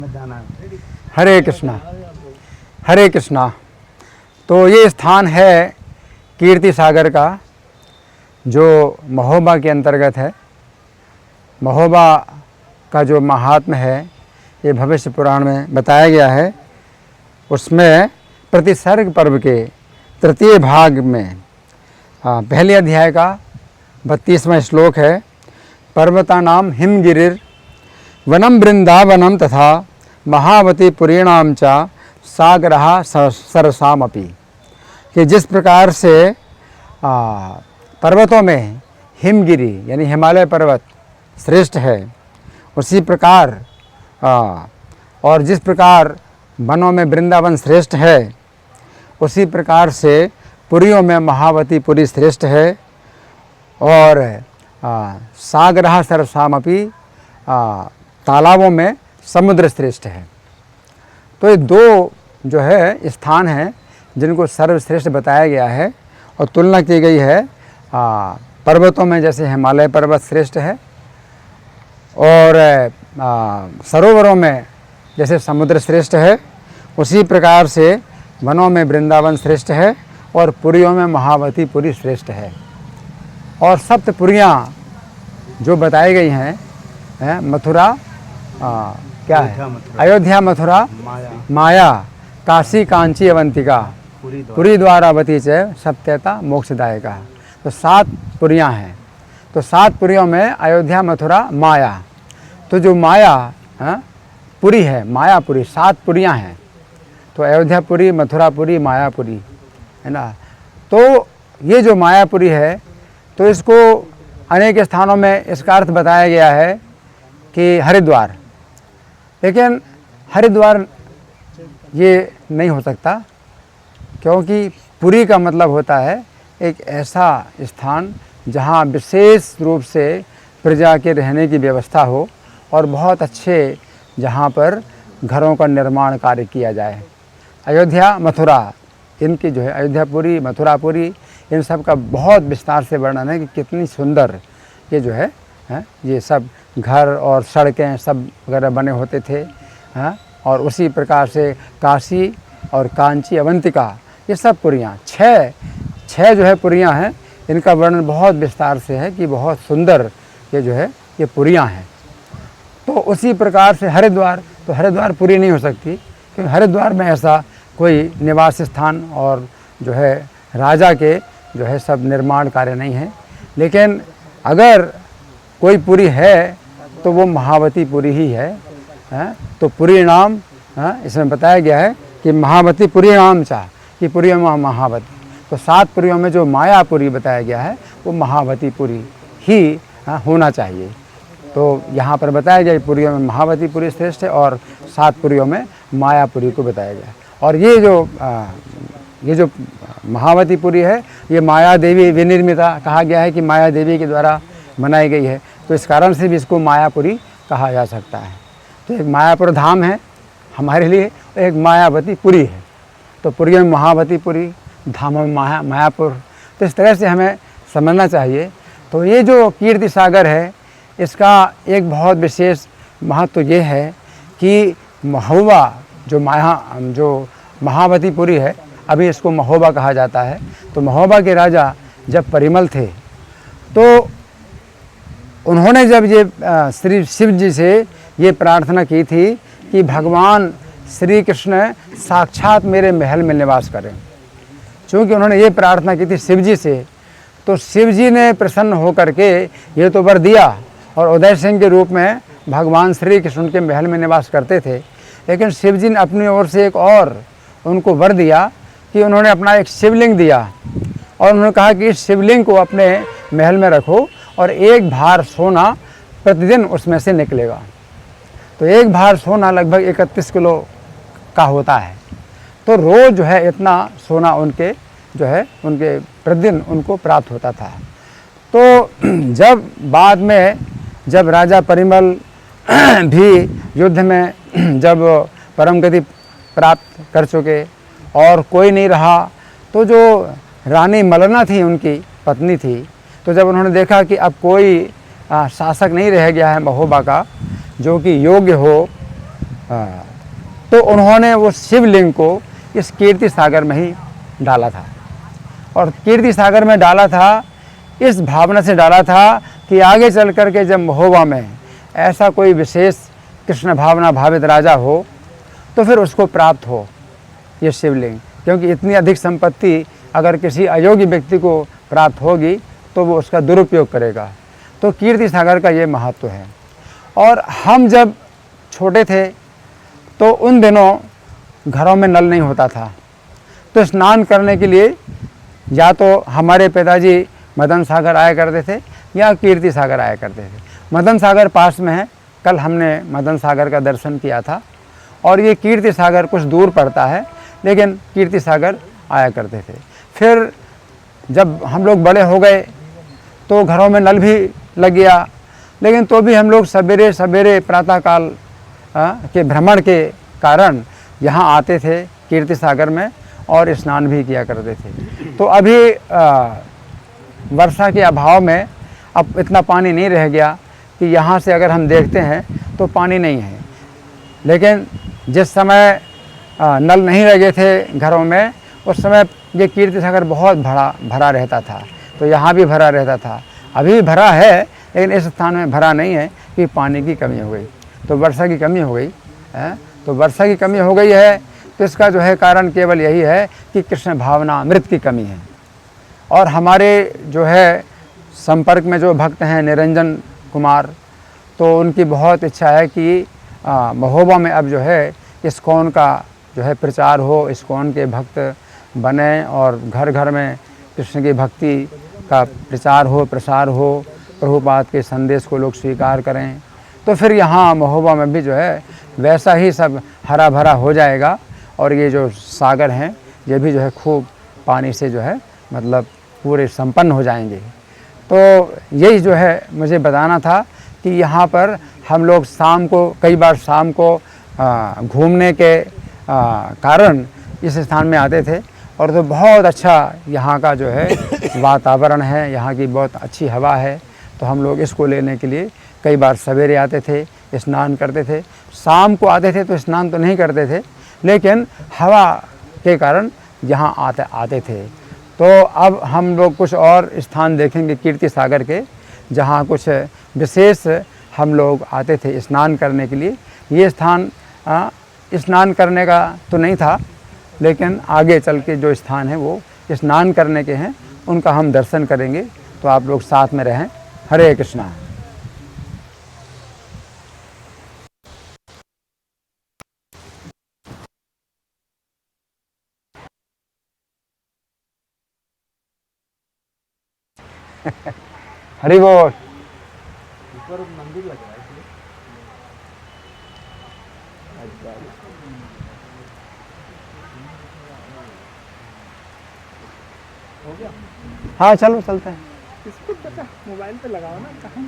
हरे कृष्णा, हरे कृष्णा। तो ये स्थान है कीर्ति सागर का, जो महोबा के अंतर्गत है। महोबा का जो महात्म्य है ये भविष्य पुराण में बताया गया है। उसमें प्रतिसर्ग पर्व के तृतीय भाग में पहले अध्याय का 32वां श्लोक है। पर्वता नाम हिमगिरिर वनम वृंदावनम तथा महावती पुरीणाम च सागरः सरसामपि, कि जिस प्रकार से पर्वतों में हिमगिरी यानी हिमालय पर्वत श्रेष्ठ है, उसी प्रकार और जिस प्रकार वनों में वृंदावन श्रेष्ठ है, उसी प्रकार से पुरियों में महावती पुरी श्रेष्ठ है। और सागरः सरसामपि, तालाबों में समुद्र श्रेष्ठ है। तो ये दो जो है स्थान हैं जिनको सर्वश्रेष्ठ बताया गया है और तुलना की गई है। पर्वतों में जैसे हिमालय पर्वत श्रेष्ठ है और सरोवरों में जैसे समुद्र श्रेष्ठ है, उसी प्रकार से वनों में वृंदावन श्रेष्ठ है और पुरियों में महावती पुरी श्रेष्ठ है। और सप्तपुरियाँ जो बताई गई हैं, मथुरा क्या है, अयोध्या, मथुरा, माया, काशी, कांची, अवंतिका, पुरी द्वारावती च सप्तता मोक्षदायका। तो 7 पुरियाँ हैं। तो 7 पुरियों में अयोध्या, मथुरा, माया। तो जो माया पुरी है, मायापुरी, 7 पुरियाँ हैं। तो अयोध्यापुरी, मथुरापुरी, मायापुरी है ना। तो ये जो मायापुरी है, तो इसको अनेक स्थानों में इसका अर्थ बताया गया है कि हरिद्वार। लेकिन हरिद्वार ये नहीं हो सकता, क्योंकि पुरी का मतलब होता है एक ऐसा स्थान जहाँ विशेष रूप से प्रजा के रहने की व्यवस्था हो और बहुत अच्छे जहाँ पर घरों का निर्माण कार्य किया जाए। अयोध्या, मथुरा, इनकी जो है अयोध्यापुरी, मथुरापुरी, इन सब का बहुत विस्तार से वर्णन है कि कितनी सुंदर ये जो है ये सब घर और सड़कें सब वगैरह बने होते थे। और उसी प्रकार से काशी और कांची, अवंतिका, ये सब पुरियाँ, 6 जो है पुरियाँ हैं। इनका वर्णन बहुत विस्तार से है कि बहुत सुंदर ये जो है ये पुरियाँ हैं। तो उसी प्रकार से हरिद्वार, तो हरिद्वार पुरी नहीं हो सकती, क्योंकि हरिद्वार में ऐसा कोई निवास स्थान और जो है राजा के जो है सब निर्माण कार्य नहीं है। लेकिन अगर कोई पुरी है तो वो महावती पुरी ही है। तो पुरी नाम इसमें बताया गया है कि महावती पुरी नाम चा, कि पुरी में महावती। तो 7 पुरियों में जो मायापुरी बताया गया है वो महावती पुरी ही होना चाहिए। तो यहाँ पर बताया गया पुरियों में महावती पुरी श्रेष्ठ है और 7 पुरियों में मायापुरी को बताया गया। और ये जो महावती पुरी है, ये माया देवी विनिर्मिता कहा गया है कि माया देवी के द्वारा बनाई गई है। तो इस कारण से भी इसको मायापुरी कहा जा सकता है। तो एक मायापुर धाम है हमारे लिए, एक मायावती पुरी है। तो पुरियों में महावती पुरी, धामों में मायापुर। तो इस तरह से हमें समझना चाहिए। तो ये जो कीर्ति सागर है, इसका एक बहुत विशेष महत्व ये है कि महोबा जो महावती पुरी है, अभी इसको महोबा कहा जाता है। तो महोबा के राजा जब परिमल थे, तो उन्होंने जब ये श्री शिव जी से ये प्रार्थना की थी कि भगवान श्री कृष्ण साक्षात मेरे महल में निवास करें। चूँकि उन्होंने ये प्रार्थना की थी शिव जी से, तो शिव जी ने प्रसन्न होकर के ये तो वर दिया और उदय सिंह के रूप में भगवान श्री कृष्ण के महल में निवास करते थे। लेकिन शिव जी ने अपनी ओर से एक और उनको वर दिया कि उन्होंने अपना एक शिवलिंग दिया और उन्होंने कहा कि इस शिवलिंग को अपने महल में रखो और 1 भार सोना प्रतिदिन उसमें से निकलेगा। तो 1 भार सोना लगभग 31 किलो का होता है। तो रोज़ जो है इतना सोना उनके जो है उनके प्रतिदिन उनको प्राप्त होता था। तो जब बाद में जब राजा परिमल भी युद्ध में जब परम गति प्राप्त कर चुके और कोई नहीं रहा, तो जो रानी मलना थी, उनकी पत्नी थी, तो जब उन्होंने देखा कि अब कोई शासक नहीं रह गया है महोबा का जो कि योग्य हो तो उन्होंने वो शिवलिंग को इस कीर्ति सागर में ही डाला था। और कीर्ति सागर में डाला था इस भावना से डाला था कि आगे चल कर के जब महोबा में ऐसा कोई विशेष कृष्ण भावना भावित राजा हो तो फिर उसको प्राप्त हो ये शिवलिंग, क्योंकि इतनी अधिक संपत्ति अगर किसी अयोग्य व्यक्ति को प्राप्त होगी तो वो उसका दुरुपयोग करेगा। तो कीर्ति सागर का ये महत्व है। और हम जब छोटे थे तो उन दिनों घरों में नल नहीं होता था, तो स्नान करने के लिए या तो हमारे पिताजी मदन सागर आया करते थे या कीर्ति सागर आया करते थे। मदन सागर पास में है, कल हमने मदन सागर का दर्शन किया था। और ये कीर्ति सागर कुछ दूर पड़ता है, लेकिन कीर्ति सागर आया करते थे। फिर जब हम लोग बड़े हो गए तो घरों में नल भी लग गया, लेकिन तो भी हम लोग सवेरे सवेरे प्रातःकाल के भ्रमण के कारण यहाँ आते थे कीर्ति सागर में और स्नान भी किया करते थे। तो अभी वर्षा के अभाव में अब इतना पानी नहीं रह गया कि यहाँ से अगर हम देखते हैं तो पानी नहीं है। लेकिन जिस समय नल नहीं लगे थे घरों में, उस समय ये कीर्ति सागर बहुत भरा रहता था। तो यहाँ भी भरा रहता था, अभी भी भरा है, लेकिन इस स्थान में भरा नहीं है कि पानी की कमी हो गई, तो वर्षा की कमी हो गई है। तो वर्षा की कमी हो गई है तो इसका जो है कारण केवल यही है कि कृष्ण भावना अमृत की कमी है। और हमारे जो है संपर्क में जो भक्त हैं निरंजन कुमार, तो उनकी बहुत इच्छा है कि महोबा में अब जो है इस्कॉन का जो है प्रचार हो, इस्कॉन के भक्त बने और घर घर में कृष्ण की भक्ति का प्रचार हो, प्रसार हो, प्रभुपाद के संदेश को लोग स्वीकार करें। तो फिर यहाँ महोबा में भी जो है वैसा ही सब हरा भरा हो जाएगा और ये जो सागर हैं ये भी जो है खूब पानी से जो है मतलब पूरे संपन्न हो जाएंगे। तो यही जो है मुझे बताना था कि यहाँ पर हम लोग शाम को, कई बार शाम को घूमने के कारण इस स्थान में आते थे और तो बहुत अच्छा यहाँ का जो है वातावरण है, यहाँ की बहुत अच्छी हवा है। तो हम लोग इसको लेने के लिए कई बार सवेरे आते थे, स्नान करते थे। शाम को आते थे तो स्नान तो नहीं करते थे, लेकिन हवा के कारण यहाँ आते थे। तो अब हम लोग कुछ और स्थान देखेंगे कीर्ति सागर के, जहाँ कुछ विशेष हम लोग आते थे स्नान करने के लिए। ये स्थान स्नान करने का तो नहीं था, लेकिन आगे चल के जो स्थान है वो स्नान करने के हैं, उनका हम दर्शन करेंगे। तो आप लोग साथ में रहें। हरे कृष्णा। हरि बोल। ऊपर मंदिर लग रहा है इसलिए। हो गया। हाँ चलो चलते हैं। इसको पता मोबाइल पे लगाओ ना, कहाँ